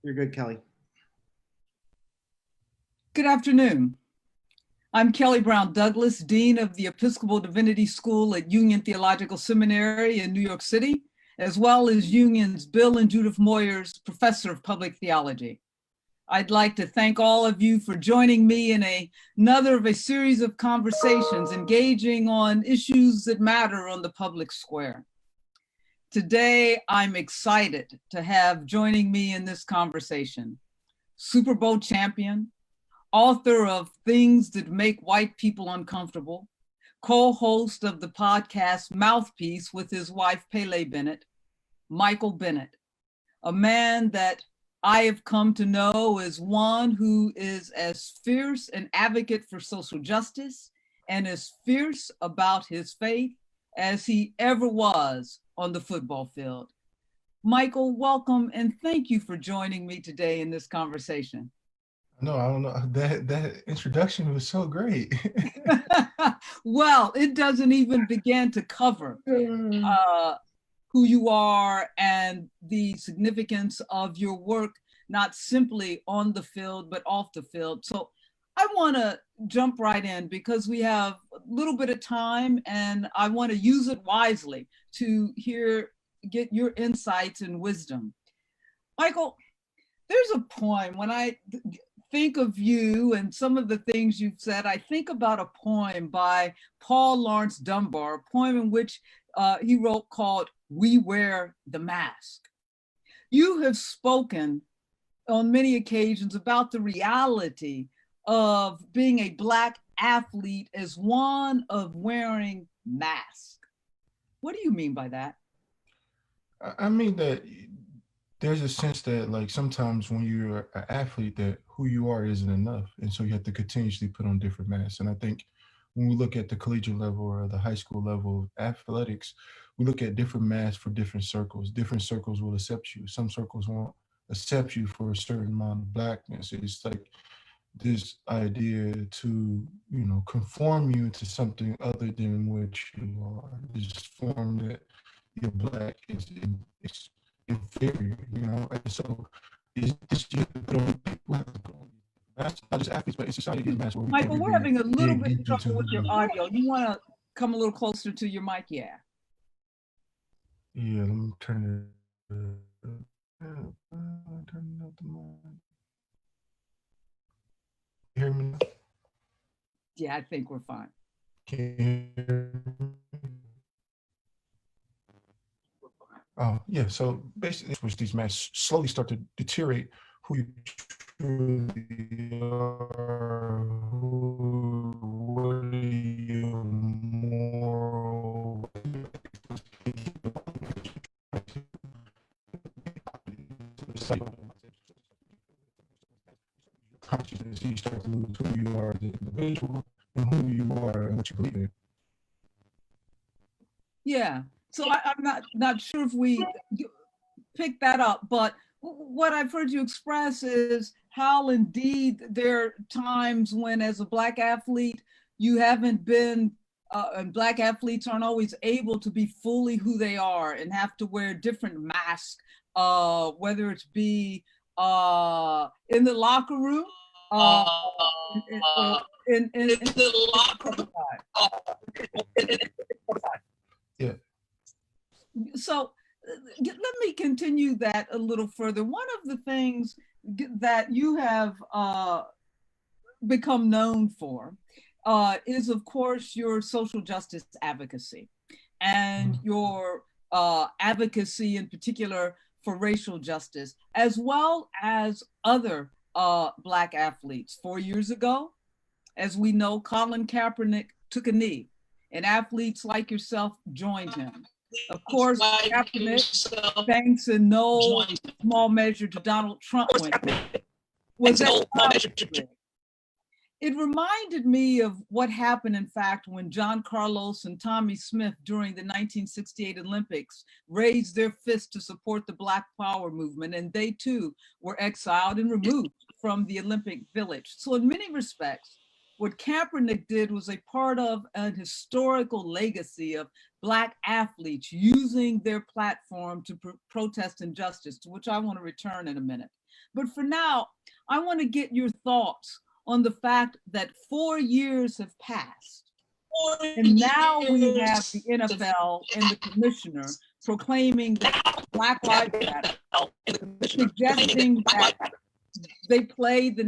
You're good, Kelly. Good afternoon. I'm Kelly Brown Douglas, Dean of the Episcopal Divinity School at Union Theological Seminary in New York City, as well as Union's Bill and Judith Moyers Professor of Public Theology. I'd like to thank all of you for joining me in another of a series of conversations engaging on issues that matter on the public square. Today, I'm excited to have joining me in this conversation, Super Bowl champion, author of Things That Make White People Uncomfortable, co-host of the podcast Mouthpeace with his wife Pele Bennett, Michael Bennett, a man that I have come to know as one who is as fierce an advocate for social justice and as fierce about his faith as he ever was on the football field. Michael, welcome and thank you for joining me today in this conversation. No, I don't know. That introduction was so great. Well, it doesn't even begin to cover who you are and the significance of your work, not simply on the field, but off the field. So I want to jump right in because we have a little bit of time and I want to use it wisely to get your insights and wisdom. Michael, there's a poem when I think of you and some of the things you've said, I think about a poem by Paul Laurence Dunbar, a poem in which he wrote called We Wear the Mask. You have spoken on many occasions about the reality of being a Black athlete as one of wearing masks. What do you mean by that? I mean that there's a sense that like sometimes when you're an athlete that who you are isn't enough. And so you have to continuously put on different masks. And I think when we look at the collegiate level or the high school level of athletics, we look at different masks for different circles. Different circles will accept you. Some circles won't accept you for a certain amount of Blackness. It's like this idea to, conform you to something other than what you are. This form that you're Black is inferior, and so it's just that's not just athletes, but it's society getting mass. Michael, we're having a little bit of trouble with your audio. You want to come a little closer to your mic? Yeah, let me turn up the mic. You hear me now? Yeah, I think we're fine. Can you hear me? Oh, yeah. So basically, these masks slowly start to deteriorate who you truly are, what are your moral consciousness. You start to lose who you are as an individual and who you are and what you believe in. Yeah. So I'm not sure if we picked that up, but what I've heard you express is how indeed there are times when as a Black athlete, you haven't been, and Black athletes aren't always able to be fully who they are and have to wear different masks, whether it's be in the locker room, in the locker room. Yeah. So let me continue that a little further. One of the things that you have become known for is, of course, your social justice advocacy and your advocacy in particular for racial justice, as well as other Black athletes. 4 years ago, as we know, Colin Kaepernick took a knee and athletes like yourself joined him. Of course, Kaepernick, thanks in no small measure to Donald Trump, was that it reminded me of what happened, in fact, when John Carlos and Tommie Smith during the 1968 Olympics raised their fist to support the Black Power movement, and they too were exiled and removed from the Olympic Village. So in many respects, what Kaepernick did was a part of an historical legacy of Black athletes using their platform to protest injustice, to which I want to return in a minute. But for now, I want to get your thoughts on the fact that 4 years have passed. And now we have the NFL and the commissioner proclaiming that Black Lives Matter, suggesting that they play the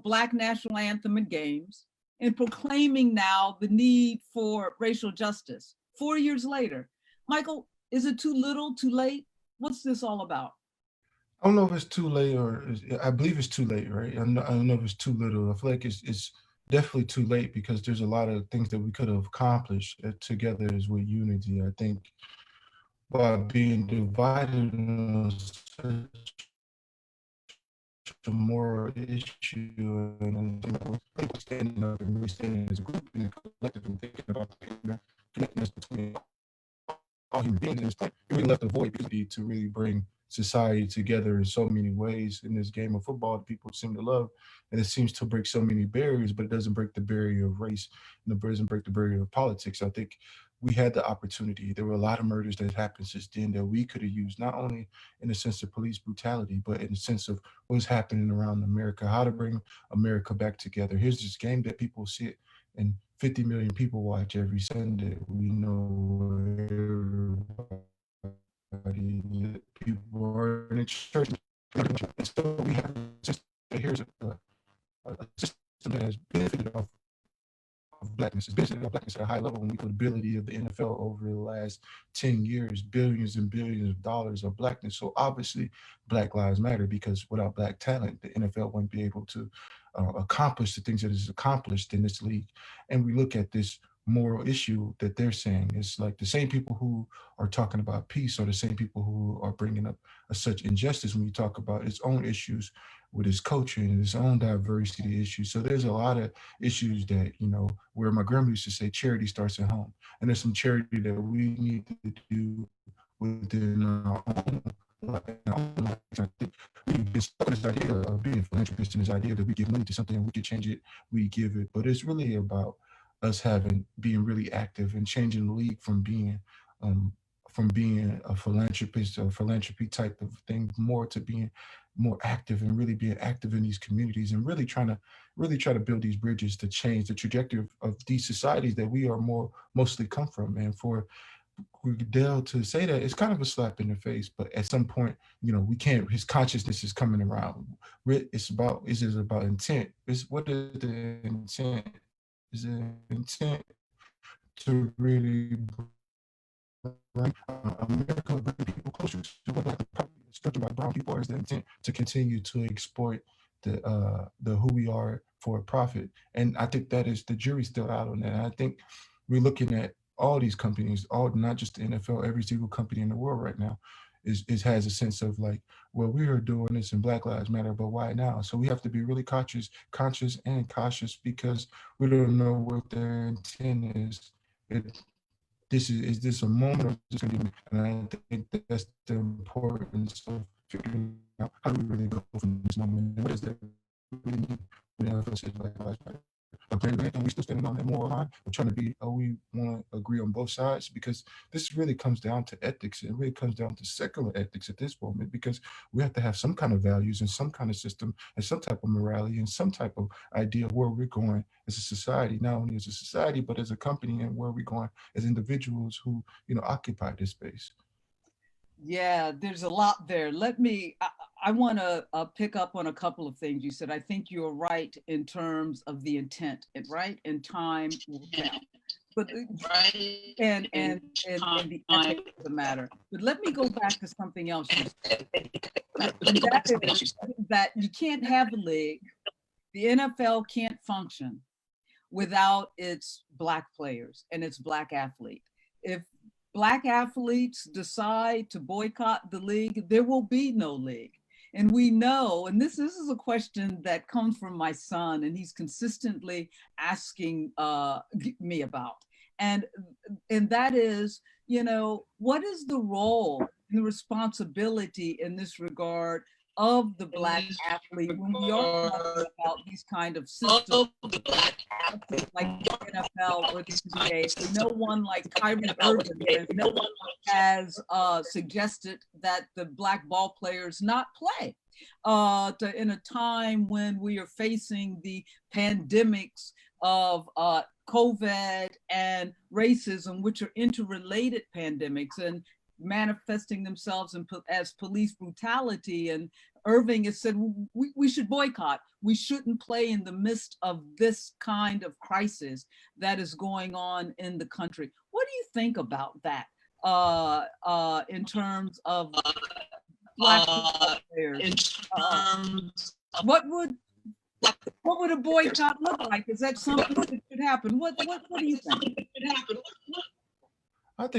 Black national anthem in games, and proclaiming now the need for racial justice 4 years later. Michael, is it too little, too late? What's this all about? I don't know if it's too late I believe it's too late, right? I don't know if it's too little. I feel like it's definitely too late because there's a lot of things that we could have accomplished together as with unity. I think by being divided on such a moral issue and standing up and really standing as a group and a collective and thinking about the connectedness between all human beings in this place, it really left a void to really bring society together in so many ways in this game of football that people seem to love. And it seems to break so many barriers, but it doesn't break the barrier of race and it doesn't break the barrier of politics. I think we had the opportunity. There were a lot of murders that happened since then that we could have used, not only in the sense of police brutality, but in the sense of what's happening around America, how to bring America back together. Here's this game that people sit and 50 million people watch every Sunday. We know everybody, people are in the church. So we have a system, here's a system that has benefited off of blackness. It's benefited off blackness at a high level when we put the ability of the NFL over the last 10 years, billions and billions of dollars of blackness. So obviously Black Lives Matter, because without black talent, the NFL wouldn't be able to accomplish the things that is accomplished in this league. And we look at this moral issue that they're saying. It's like the same people who are talking about peace are the same people who are bringing up such injustice when you talk about its own issues with its culture and its own diversity issues. So there's a lot of issues that, where my grandma used to say charity starts at home. And there's some charity that we need to do within our own life. I think we've been stuck in this idea of being philanthropists and this idea that we give money to something and we can change it, we give it. But it's really about us being really active and changing the league from being a philanthropist or philanthropy type of thing more to being more active and really being active in these communities and really try to build these bridges to change the trajectory of these societies that we are mostly come from. And for Goodell to say that, it's kind of a slap in the face, but at some point, we can't, his consciousness is coming around. It's about intent. What is the intent? Is the intent to really bring America, bring people closer to what structured by brown people, is the intent to continue to exploit the who we are for a profit. And I think that is, the jury's still out on that. And I think we're looking at all these companies, not just the NFL, every single company in the world right now has a sense of like, well, we are doing this in Black Lives Matter, but why now? So we have to be really conscious and cautious because we don't know what their intent is. Is this a moment or is this going to be? And I think that's the importance of figuring out how do we really go from this moment and what does that really mean when the NFL says Black Lives Matter. And we still standing on that moral line. We're trying to we want to agree on both sides because this really comes down to ethics. It really comes down to secular ethics at this moment because we have to have some kind of values and some kind of system and some type of morality and some type of idea of where we're going as a society, not only as a society, but as a company and where we're going as individuals who, occupy this space. Yeah, there's a lot there. I want to pick up on a couple of things you said. I think you're right in terms of the intent, right? And time will count. But and the ethics of the matter. But let me go back to something else you said. And that is that you can't have a league. The NFL can't function without its Black players and its Black athlete. If Black athletes decide to boycott the league, there will be no league. And we know, and this is a question that comes from my son, and he's consistently asking me about. And that is, what is the role and the responsibility in this regard of the Black athlete when we are talking about these kind of systems like the NFL or the NBA. We know one like Kyrie Irving has suggested that the Black ball players not play in a time when we are facing the pandemics of COVID and racism, which are interrelated pandemics and manifesting themselves as police brutality. And Irving has said we should boycott. We shouldn't play in the midst of this kind of crisis that is going on in the country. What do you think about that in terms of Black players? What would a boycott look like? Is that something that should happen? What do you think? I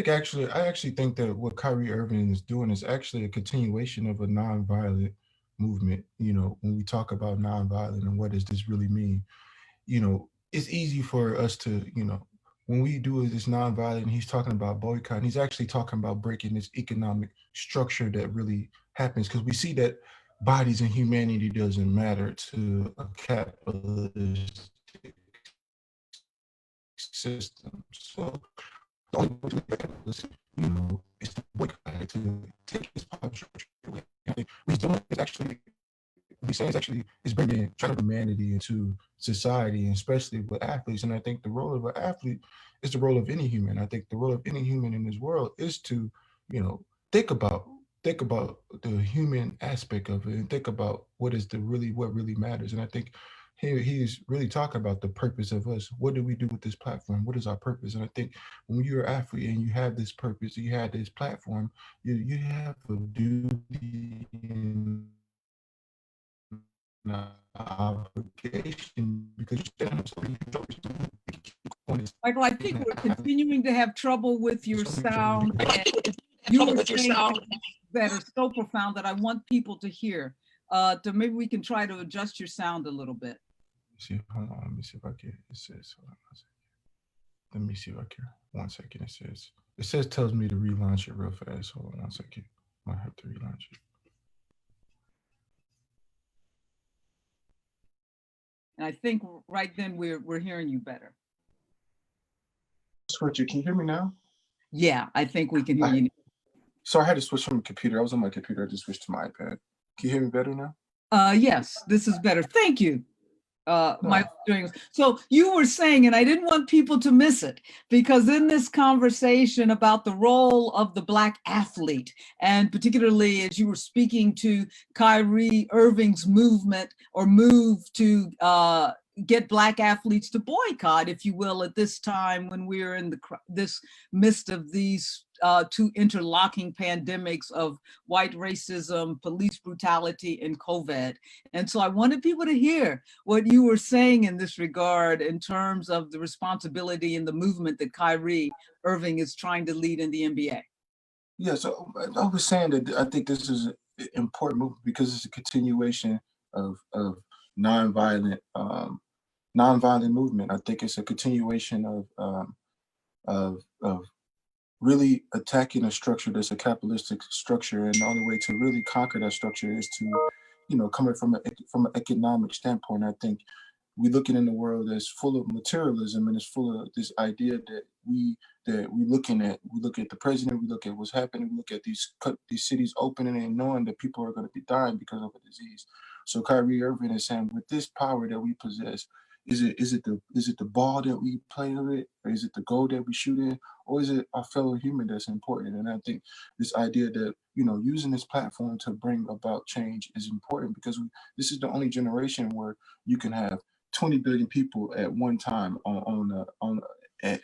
actually think that what Kyrie Irving is doing is actually a continuation of a nonviolent movement. You know, when we talk about nonviolent and what does this really mean, you know, it's easy for us to, you know, when we do this nonviolent, he's talking about boycott, he's actually talking about breaking this economic structure that really happens, because we see that bodies and humanity doesn't matter to a capitalist system. So the only way to make capitalism, you know, is to boycott, to take this power structure away. I think what he's doing is actually, what he's saying is actually is bringing trying to bring humanity into society, and especially with athletes. And I think the role of an athlete is the role of any human. I think the role of any human in this world is to, you know, think about the human aspect of it and think about what really matters. And I think he's really talking about the purpose of us. What do we do with this platform? What is our purpose? And I think when you're an athlete and you have this purpose, you have this platform, you have a duty and obligation, because you're standing on. Michael, I think we're continuing to have trouble with your sound. And you were saying that are so profound that I want people to hear. So maybe we can try to adjust your sound a little bit. See, hold on, let me see if I can. It says, hold on a second. Let me see if I can. 1 second. It says tells me to relaunch it real fast. Hold on 1 second. Might have to relaunch it. And I think right then we're hearing you better. Switch it. Can you hear me now? Yeah, I think we can hear you now. So I had to switch from the computer. I was on my computer. I just switched to my iPad. Can you hear me better now? Yes, this is better. Thank you. So you were saying, and I didn't want people to miss it, because in this conversation about the role of the Black athlete, and particularly as you were speaking to Kyrie Irving's movement or move to get Black athletes to boycott, if you will, at this time when we're in this midst of these two interlocking pandemics of white racism, police brutality, and COVID. And so I wanted people to hear what you were saying in this regard in terms of the responsibility and the movement that Kyrie Irving is trying to lead in the NBA. Yeah, so I was saying that I think this is an important movement because it's a continuation of nonviolent movement. I think it's a continuation of really attacking a structure that's a capitalistic structure, and the only way to really conquer that structure is to, you know, coming from an economic standpoint. I think we're looking in a world that's full of materialism, and it's full of this idea that we look at the president, we look at what's happening, we look at these cities opening and knowing that people are going to be dying because of a disease. So Kyrie Irving is saying, with this power that we possess, is it the ball that we play with, or is it the goal that we shoot in, or is it our fellow human that's important? And I think this idea that, you know, using this platform to bring about change is important, because this is the only generation where you can have 20 billion people at one time at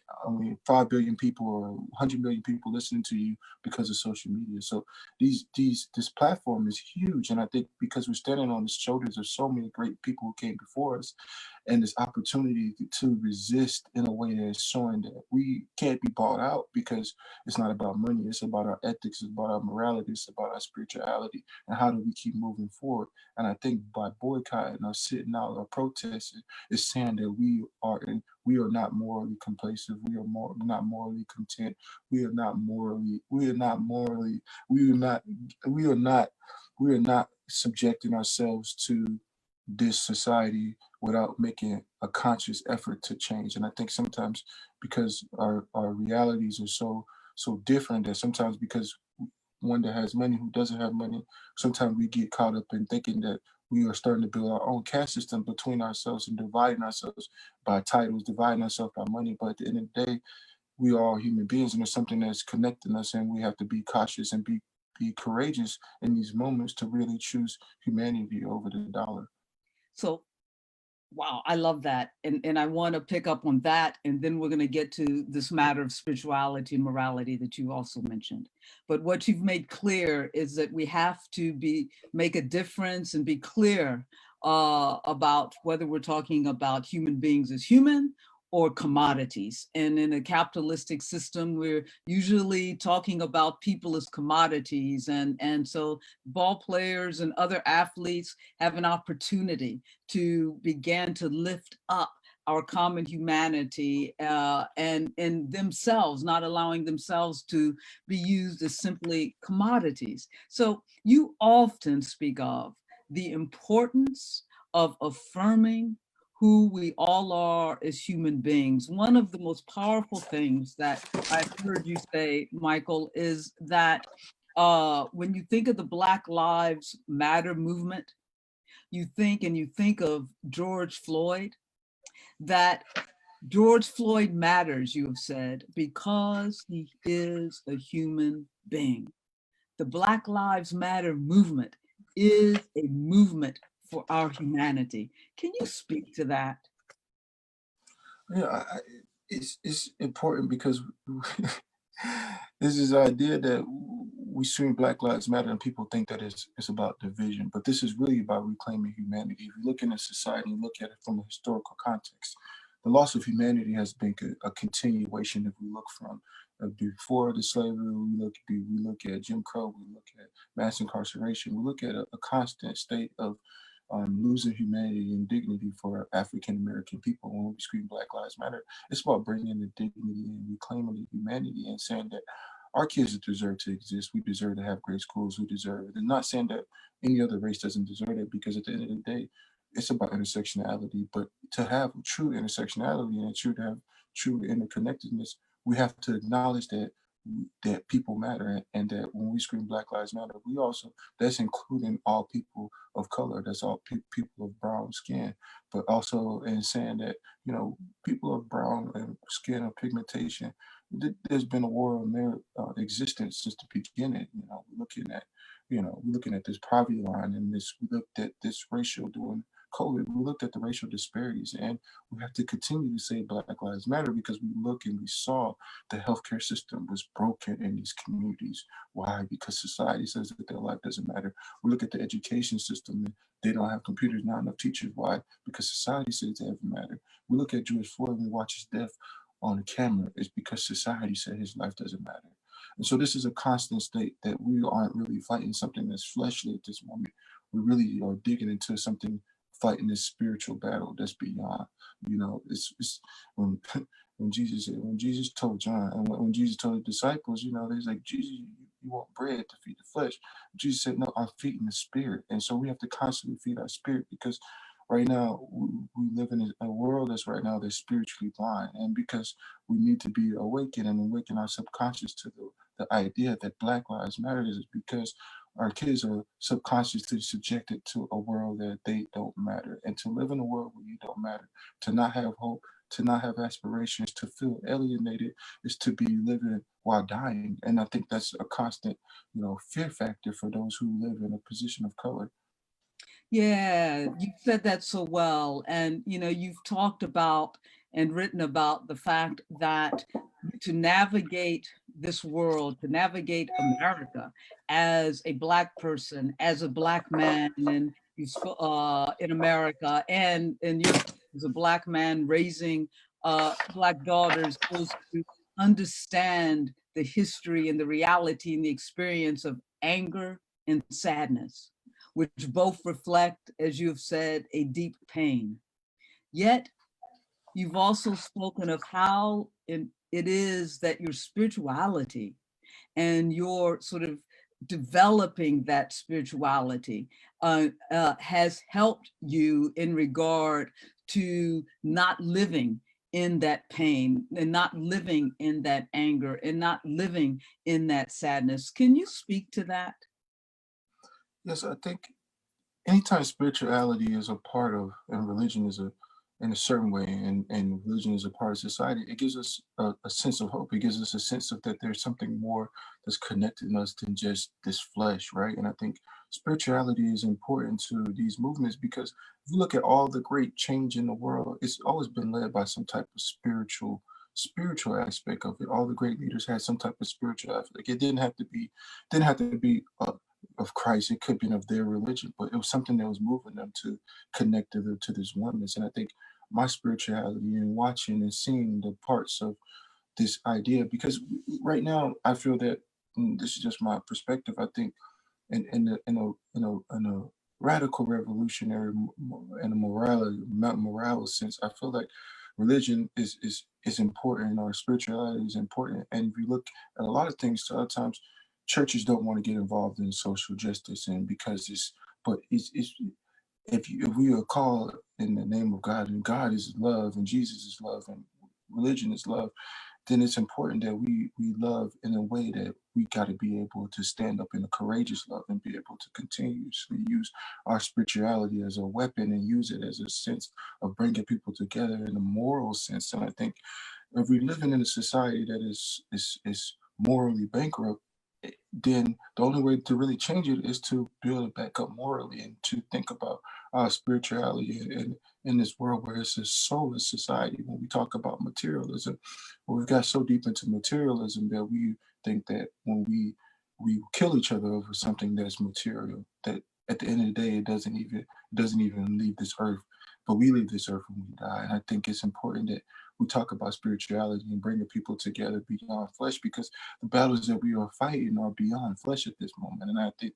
5 billion people or 100 million people listening to you because of social media. So this platform is huge, and I think because we're standing on the shoulders of so many great people who came before us, and this opportunity to resist in a way that is showing that we can't be bought out, because it's not about money, it's about our ethics, it's about our morality, it's about our spirituality, and how do we keep moving forward. And I think by boycotting or sitting out or protesting, it's saying that we are not morally complacent, we are not morally content, we are not subjecting ourselves to this society without making a conscious effort to change. And I think sometimes because our realities are so different, that sometimes because one that has money who doesn't have money, sometimes we get caught up in thinking that we are starting to build our own caste system between ourselves and dividing ourselves by titles, dividing ourselves by money. But at the end of the day, we are all human beings, and there's something that's connecting us, and we have to be cautious and be courageous in these moments to really choose humanity over the dollar. So, wow, I love that. And I want to pick up on that. And then we're going to get to this matter of spirituality and morality that you also mentioned. But what you've made clear is that we have to make a difference and be clear about whether we're talking about human beings as human or commodities. And in a capitalistic system, we're usually talking about people as commodities. And so ball players and other athletes have an opportunity to begin to lift up our common humanity and themselves, not allowing themselves to be used as simply commodities. So you often speak of the importance of affirming who we all are as human beings. One of the most powerful things that I've heard you say, Michael, is that when you think of the Black Lives Matter movement, you think of George Floyd, that George Floyd matters, you have said, because he is a human being. The Black Lives Matter movement is a movement for our humanity. Can you speak to that? Yeah, it's important because this is the idea that we scream Black Lives Matter and people think that it's about division, but this is really about reclaiming humanity. If you look into society and look at it from a historical context, the loss of humanity has been a continuation. If we look from before the slavery, we look at Jim Crow, we look at mass incarceration, we look at a constant state of losing humanity and dignity for African American people. When we scream Black Lives Matter, it's about bringing the dignity and reclaiming the humanity and saying that our kids deserve to exist. We deserve to have great schools. We deserve it. And not saying that any other race doesn't deserve it, because at the end of the day, it's about intersectionality. But to have true intersectionality and to have true interconnectedness, we have to acknowledge that people matter, and that when we scream Black Lives Matter, we also, that's including all people of color, that's all people of brown skin, but also in saying that, people of brown skin or pigmentation, there's been a war on their existence since the beginning. We're looking at this poverty line, and we looked at this racial during COVID. We looked at the racial disparities, and we have to continue to say Black Lives Matter because we look and we saw the healthcare system was broken in these communities. Why? Because society says that their life doesn't matter. We look at the education system, and they don't have computers, not enough teachers. Why? Because society says it doesn't matter. We look at George Floyd and we watch his death on camera. It's because society said his life doesn't matter. And so this is a constant state that we aren't really fighting something that's fleshly at this moment. We really are digging into something, fighting this spiritual battle that's beyond. It's when when Jesus told John, and when Jesus told the disciples, there's like, Jesus, you want bread to feed the flesh. Jesus said, no, I'm feeding the spirit. And so we have to constantly feed our spirit, because right now we live in a world that's spiritually blind, and because we need to be awakened and awaken our subconscious to the idea that Black Lives Matter, is because our kids are subconsciously subjected to a world that they don't matter. And to live in a world where you don't matter, to not have hope, to not have aspirations, to feel alienated, is to be living while dying. And I think that's a constant, fear factor for those who live in a position of color. Yeah, you said that so well. And, you've talked about and written about the fact that to navigate this world, to navigate America as a Black person, as a Black man, and in America, and you as a Black man raising Black daughters, is to understand the history and the reality and the experience of anger and sadness, which both reflect, as you have said, a deep pain. Yet, you've also spoken of how it is that your spirituality and your sort of developing that spirituality has helped you in regard to not living in that pain and not living in that anger and not living in that sadness. Can you speak to that? Yes, I think anytime spirituality is a part of, and religion is a, in a certain way, and religion is a part of society, it gives us a sense of hope. It gives us a sense of that there's something more that's connecting us than just this flesh, right? And I think spirituality is important to these movements because if you look at all the great change in the world, it's always been led by some type of spiritual aspect of it. All the great leaders had some type of spiritual aspect. It didn't have to be of Christ. It could be of their religion, but it was something that was moving them to connect to this oneness. And I think my spirituality and watching and seeing the parts of this idea, because right now I feel that, this is just my perspective. I think in a radical revolutionary and a moral sense, I feel like religion is important, or spirituality is important. And if you look at a lot of things, a lot of times churches don't want to get involved in social justice, and because it's if we are called in the name of God, and God is love, and Jesus is love, and religion is love, then it's important that we love in a way that we got to be able to stand up in a courageous love and be able to continuously use our spirituality as a weapon and use it as a sense of bringing people together in a moral sense. And I think if we're living in a society that is morally bankrupt, then the only way to really change it is to build it back up morally and to think about our spirituality in this world where it's a soulless society. When we talk about materialism, well, we've got so deep into materialism that we think that when we kill each other over something that's material, that at the end of the day it doesn't even leave this earth, but we leave this earth when we die. And I think it's important that we talk about spirituality and bringing people together beyond flesh, because the battles that we are fighting are beyond flesh at this moment. And I think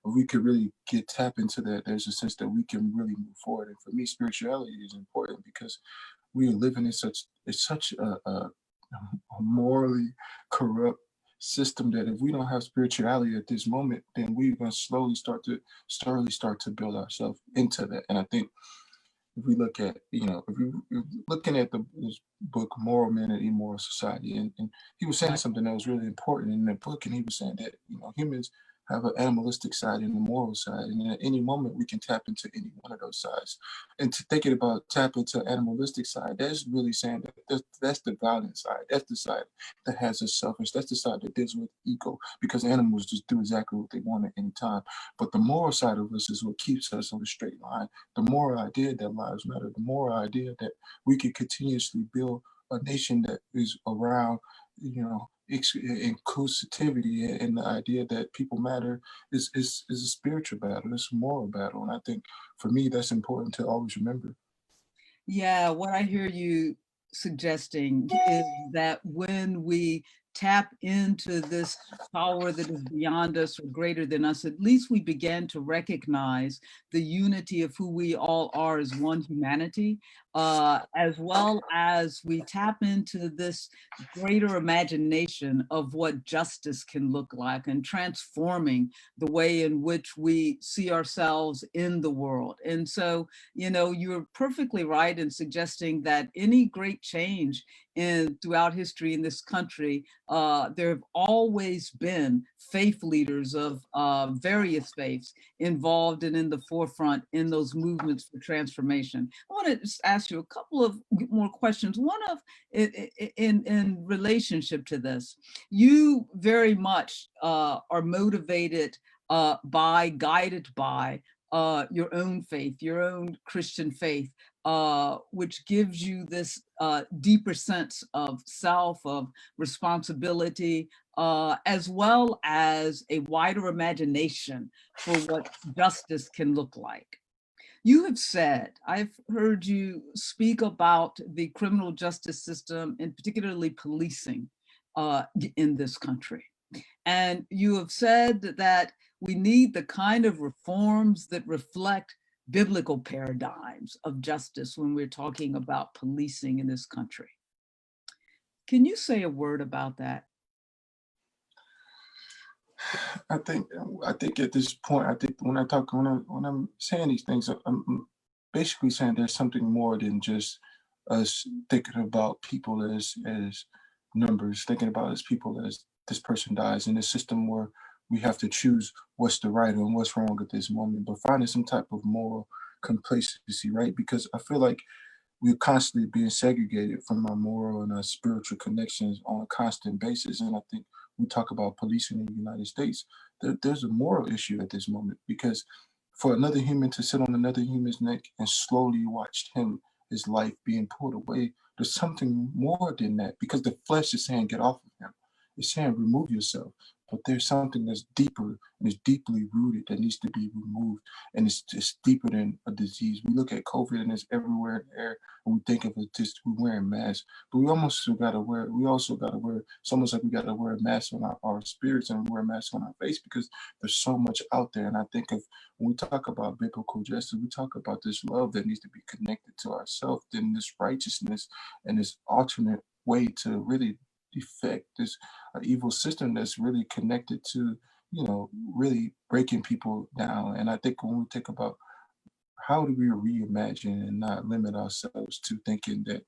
if we could really tap into that, there's a sense that we can really move forward. And for me, spirituality is important because we are living in such a morally corrupt system that if we don't have spirituality at this moment, then we're going to slowly start to build ourselves into that. And I think if we look at, if looking at this book, Moral Men and Immoral Society, and he was saying Right. something that was really important in that book, and he was saying that, humans have an animalistic side and a moral side, and at any moment we can tap into any one of those sides. And to thinking about tap into animalistic side, that's really saying that that's the violent side. That's the side that has a selfish. That's the side that deals with ego, because animals just do exactly what they want at any time. But the moral side of us is what keeps us on the straight line. The moral idea that lives matter, the moral idea that we can continuously build a nation that is around, inclusivity, and the idea that people matter is a spiritual battle, it's a moral battle. And I think for me, that's important to always remember. Yeah, what I hear you suggesting is that when we tap into this power that is beyond us or greater than us, at least we begin to recognize the unity of who we all are as one humanity, as well as we tap into this greater imagination of what justice can look like and transforming the way in which we see ourselves in the world. And so, you're perfectly right in suggesting that any great change throughout history in this country, there have always been faith leaders of various faiths involved and in the forefront in those movements for transformation. I want to just ask you a couple of more questions. One of in relationship to this, you very much are motivated guided by your own faith, your own Christian faith, which gives you this deeper sense of self, of responsibility, as well as a wider imagination for what justice can look like. You have said, I've heard you speak about the criminal justice system and particularly policing in this country. And you have said that we need the kind of reforms that reflect biblical paradigms of justice when we're talking about policing in this country. Can you say a word about that? I think at this point, I think when I'm saying these things, I'm basically saying there's something more than just us thinking about people as numbers, thinking about as people as this person dies in a system where we have to choose what's the right and what's wrong at this moment, but finding some type of moral complacency, right? Because I feel like we're constantly being segregated from our moral and our spiritual connections on a constant basis. And I think we talk about policing in the United States. There's a moral issue at this moment because for another human to sit on another human's neck and slowly watch his life being pulled away, there's something more than that because the flesh is saying, get off of him. It's saying, remove yourself. But there's something that's deeper and is deeply rooted that needs to be removed. And it's just deeper than a disease. We look at COVID and it's everywhere in the air and we think of it just we're wearing masks. But we also gotta wear, it's almost like we gotta wear a mask on our spirits and wear a mask on our face because there's so much out there. And I think of when we talk about biblical justice, we talk about this love that needs to be connected to ourselves, then this righteousness and this alternate way to really defect this evil system that's really connected to, really breaking people down. And I think when we think about how do we reimagine and not limit ourselves to thinking that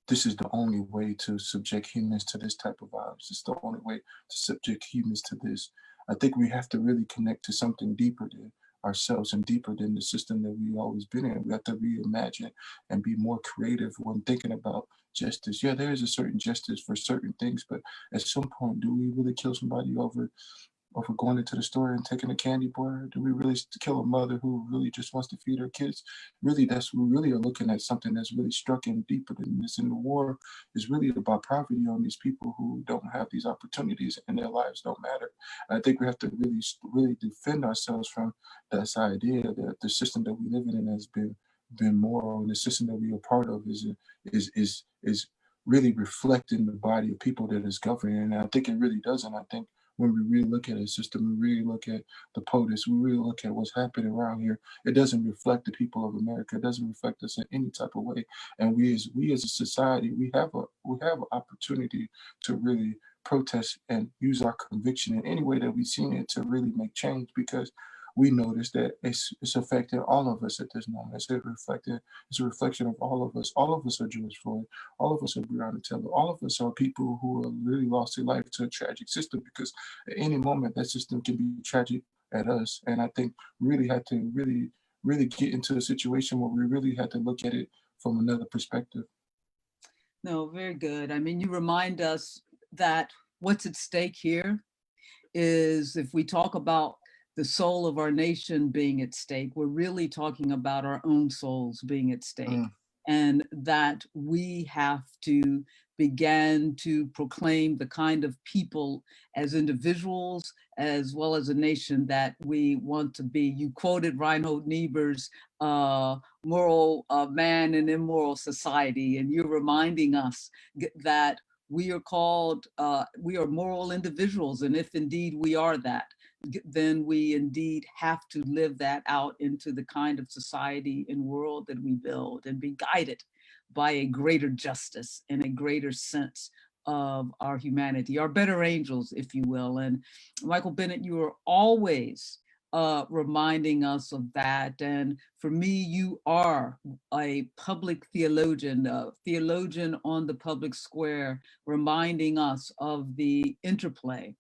this is the only way to subject humans to this type of violence. It's the only way to subject humans to this. I think we have to really connect to something deeper than ourselves and deeper than the system that we've always been in. We have to reimagine and be more creative when thinking about justice. Yeah, there is a certain justice for certain things, but at some point, do we really kill somebody over going into the store and taking a candy bar? Do we really kill a mother who really just wants to feed her kids? Really, we really are looking at something that's really struck in deeper than this. And the war is really about poverty on these people who don't have these opportunities and their lives don't matter. And I think we have to really defend ourselves from this idea that the system that we live in has been moral, and the system that we are part of is really reflecting the body of people that is governing. And I think it really doesn't. I think when we really look at a system, we really look at the POTUS, we really look at what's happening around here, it doesn't reflect the people of America. It doesn't reflect us in any type of way. And we as a society, we have an opportunity to really protest and use our conviction in any way that we've seen it to really make change because we notice that it's affecting all of us at this moment. It's a reflection of all of us. All of us are George Floyd. All of us are Breonna Taylor. All of us are people who have really lost their life to a tragic system because at any moment that system can be tragic at us. And I think we really had to really get into a situation where we really had to look at it from another perspective. No, very good. I mean, you remind us that what's at stake here is if we talk about the soul of our nation being at stake, we're really talking about our own souls being at stake. And that we have to begin to proclaim the kind of people as individuals, as well as a nation that we want to be. You quoted Reinhold Niebuhr's moral man in immoral society, and you're reminding us that we are called, we are moral individuals. And if indeed we are that, then we indeed have to live that out into the kind of society and world that we build and be guided by a greater justice and a greater sense of our humanity, our better angels, if you will. And Michael Bennett, you are always reminding us of that. And for me, you are a public theologian, a theologian on the public square, reminding us of the interplay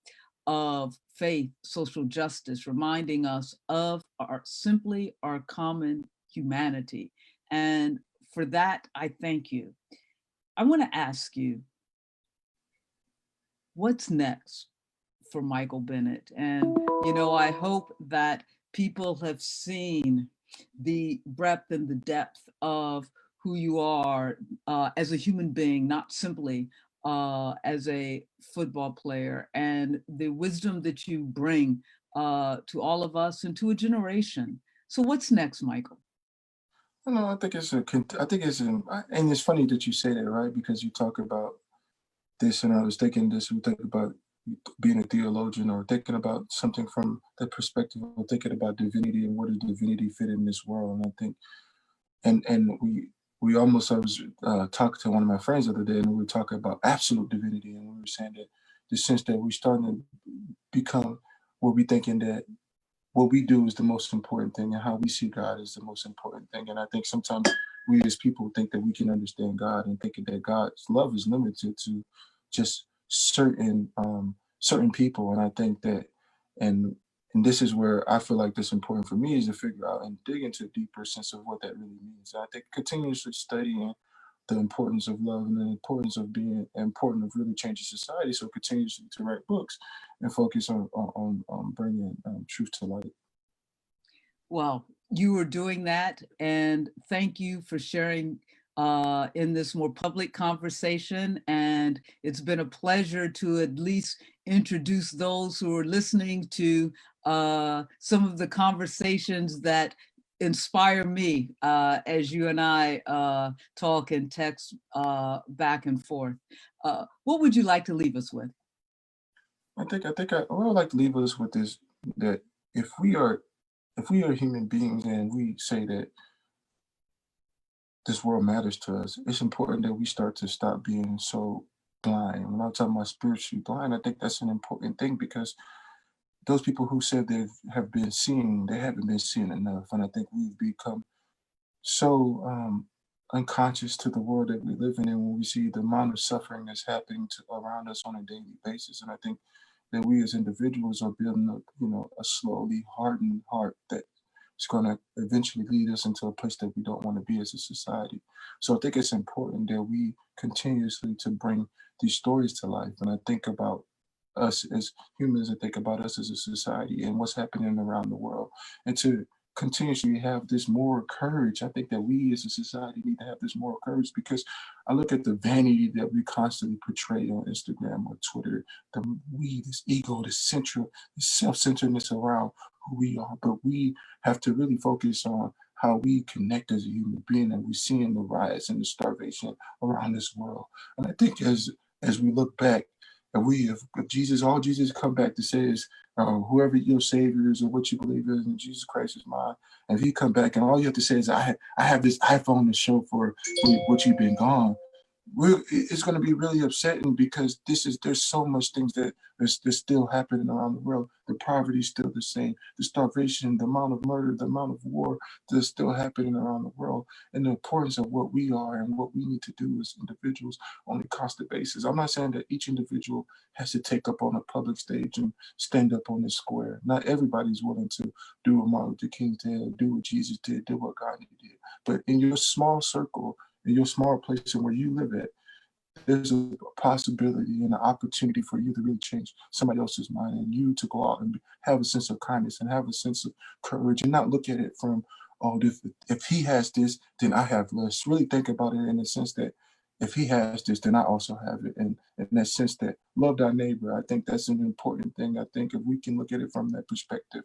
of faith, social justice, reminding us of simply our common humanity. And for that, I thank you. I want to ask you, what's next for Michael Bennett? And, I hope that people have seen the breadth and the depth of who you are as a human being, not simply as a football player, and the wisdom that you bring to all of us and to a generation. So what's next, Michael? No, and it's funny that you say that, right? Because you talk about this, and I was thinking this, we think about being a theologian or thinking about something from the perspective of thinking about divinity and where does divinity fit in this world. And I think, and I was talking to one of my friends the other day, and we were talking about absolute divinity, and we were saying that the sense that we're starting to become we'll be thinking that what we do is the most important thing and how we see God is the most important thing. And I think sometimes we as people think that we can understand God and thinking that God's love is limited to just certain people. And I think that and and this is where I feel like this important for me is to figure out and dig into a deeper sense of what that really means. I think continuously studying the importance of love and the importance of being important of really changing society. So continuously to write books and focus on bringing truth to light. Well, you are doing that, and thank you for sharing in this more public conversation. And it's been a pleasure to at least introduce those who are listening to some of the conversations that inspire me as you and I talk and text back and forth. What would you like to leave us with? What I would like to leave us with is that if we are if we are human beings and we say that this world matters to us, it's important that we start to stop being so blind. When I'm talking about spiritually blind, I think that's an important thing because those people who said they have been seeing, they haven't been seeing enough. And I think we've become so unconscious to the world that we live in and when we see the amount of suffering that's happening around us on a daily basis. And I think that we as individuals are building up, a slowly hardened heart that is going to eventually lead us into a place that we don't want to be as a society. So I think it's important that we continuously to bring these stories to life. And I think about us as humans and think about us as a society and what's happening around the world and to continuously have this moral courage. I think that we as a society need to have this moral courage because I look at the vanity that we constantly portray on Instagram or Twitter, this ego, this central, this self-centeredness around who we are. But we have to really focus on how we connect as a human being and we're seeing the riots and the starvation around this world. And I think as we look back, and if Jesus, all Jesus come back to say is, whoever your savior is or what you believe is, and Jesus Christ is mine. And if he come back and all you have to say is, I have this iPhone to show for what you've been gone, it's going to be really upsetting because there's so much things that's still happening around the world. The poverty is still the same. The starvation, the amount of murder, the amount of war that's still happening around the world, and the importance of what we are and what we need to do as individuals on a constant basis. I'm not saying that each individual has to take up on a public stage and stand up on the square. Not everybody's willing to do what Martin Luther King did, do what Jesus did, do what Gandhi did. But in your small circle, in your small place and where you live at, there's a possibility and an opportunity for you to really change somebody else's mind and you to go out and have a sense of kindness and have a sense of courage and not look at it from, oh, if he has this, then I have less. Really think about it in the sense that if he has this, then I also have it. And in that sense that love thy neighbor, I think that's an important thing. I think if we can look at it from that perspective,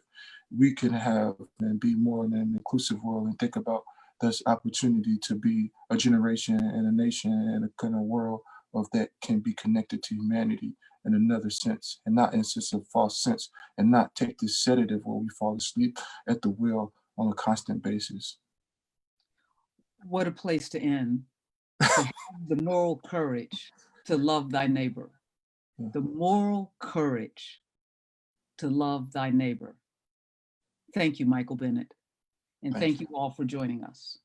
we can have and be more in an inclusive world and think about this opportunity to be a generation and a nation and a kind of world of that can be connected to humanity in another sense and not in sense of false sense and not take this sedative where we fall asleep at the wheel on a constant basis. What a place to end. To have the moral courage to love thy neighbor. Yeah. The moral courage to love thy neighbor. Thank you, Michael Bennett. And thank you all for joining us.